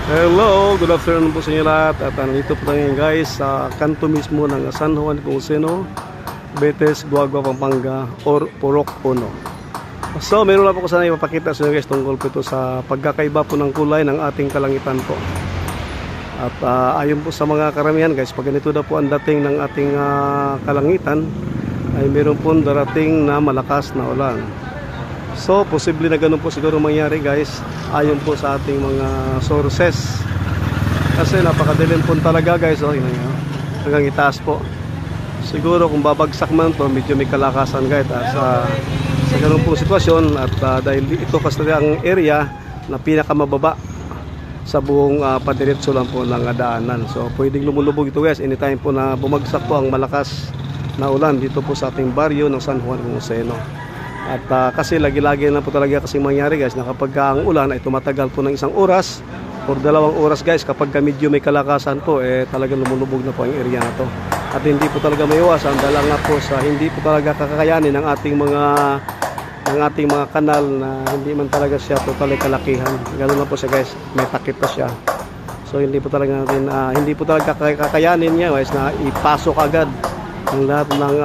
Hello, good afternoon po sa inyo lahat. At nandito po tayo ngayon guys sa kanto mismo ng San Juan Nepomuceno, Betes, Guagua, Pampanga or Purok Puno. So meron lang po ko sana ipapakita sa inyo guys tungkol po ito sa pagkakaiba po ng kulay ng ating kalangitan po. At ayon po sa mga karamihan guys, pag ganito daw po ang dating ng ating kalangitan ay meron po darating na malakas na ulan. So, posible na ganun po siguro mangyari guys, ayon po sa ating mga sources. Kasi napakadilim po talaga guys, oh, hanggang itaas po. Siguro kung babagsak man to, medyo may kalakasan guys sa ganun pong sitwasyon. At dahil ito kasi ang area na pinakamababa sa buong padiretso lang po ng daanan. So, pwedeng lumulubog ito guys, anytime po na bumagsak po ang malakas na ulan dito po sa ating baryo ng San Juan Nepomuceno. At kasi lagi-lagi na po talaga kasi mangyari guys na kapag ang ulan ay tumatagal po ng 1 oras or 2 oras guys, kapag medyo may kalakasan po talagang lumulubog na po ang area na to. At hindi po talaga maiwasan dahil nga po sa hindi po talaga kakakayanin ng ating mga kanal na hindi man talaga siya totally kalakihan. Ganoon na po siya guys, may takip pa siya. So hindi po talaga natin hindi po talaga kakayanin niya guys na ipasok agad ang lahat ng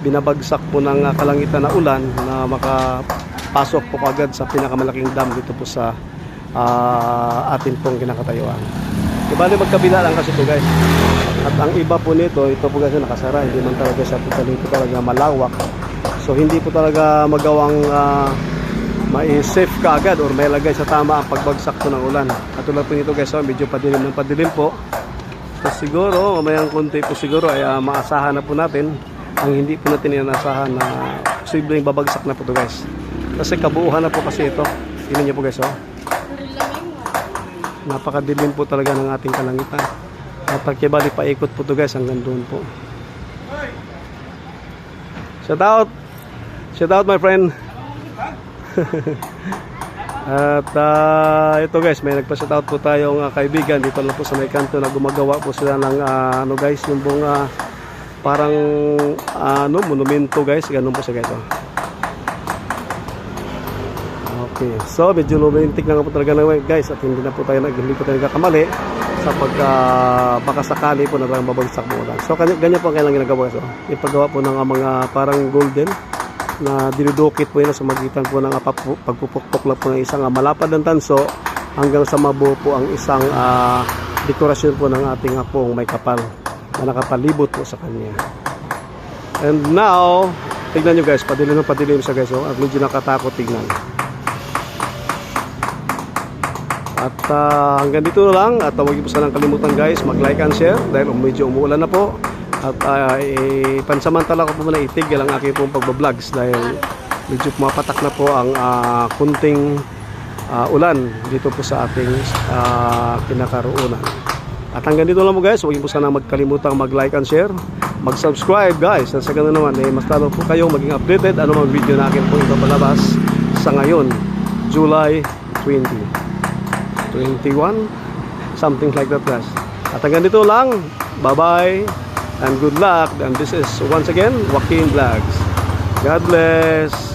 binabagsak po ng kalangitan na ulan na makapasok po agad sa pinakamalaking dam dito po sa atin pong kinakatayuan. Ibali magkabila lang kasi ito guys. At ang iba po nito, ito po kasi nakasara, hindi man talaga siya talaga malawak. So hindi po talaga magawang mai-safe ka agad or may lagay sa tama ang pagbagsak po ng ulan. At tulad po nito guys, medyo padilim ng padilim po. So siguro, mamayang konti po siguro ay maasahan na po natin ang hindi po natin inasahan na posibleng babagsak na po ito guys. Kasi kabuuhan na po kasi ito. Tingnan niyo po guys, oh. Napakadilim po talaga ng ating kalangitan. At pagkibali paikot po ito guys hanggang doon po. Shout out my friend. At ito guys, may nagpa-shout out po tayong kaibigan dito lang po sa may kanto na gumagawa po sila ng ano guys, yung buong parang monumento guys, ganun po siya guys, oh. Okay, so medyo romantic na po talaga na guys, at hindi po tayo nagkakamali sa baka sakali po na parang babagsak mo ulan. So ganyan po ang kailangan ginagawa guys, oh. Yung paggawa po ng mga parang golden na dinudukit po yun sa magitan po ng pagpupukpok lang po ng isang malapad ng tanso hanggang sa mabuo po ang isang dekorasyon po ng ating pong may kapal na nakapalibot po sa kanya. And now, tignan nyo guys, padilim na padilim siya guys, oh, at medyo nakatakot tignan. At hanggang dito lang, at huwag po sanang kalimutan guys, mag-like and share dahil medyo umuulan na po. At pansamantala ko po muna itigil ang aking pong pagbablog dahil medyo pumapatak na po ang kunting ulan dito po sa ating kinakaroonan. At hanggang dito lang po guys, huwag po sana magkalimutang mag-like and share, mag-subscribe guys, at sa ganun naman mas lalo po kayong maging updated ano mga video na akin po ipapalabas sa ngayon, July 2021, something like that guys. At hanggang dito lang, bye bye and good luck, and this is once again Joaquin Vlogs. God bless.